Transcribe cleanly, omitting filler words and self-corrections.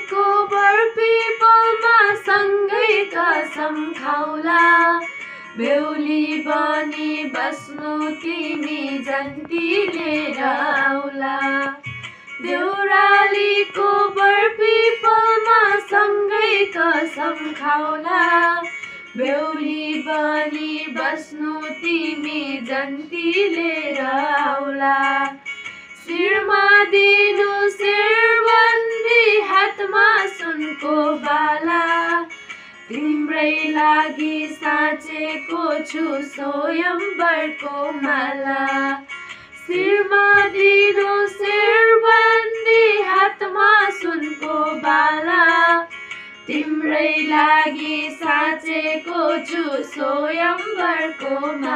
देउरालीको बरपिपलमा सँगै कसम खाउला, बेहुली बनी बस्नु तिमी जन्ती लिएर आउला। देउरालीको बरपिपलमा सँगै कसम खाउला, बेहुली बनी बस्नु तिमी जन्ती लिएर आउला। शिरमा दिनु शिरबन्दी, हातमा सुनको बाला, तिम्रै लागि साँचेको छु स्वयम्वरको माला। शिरमा दिनु शिरबन्दी, हातमा सुनको बाला, तिम्रै लागि साँचेको छु स्वयम्वरको माला।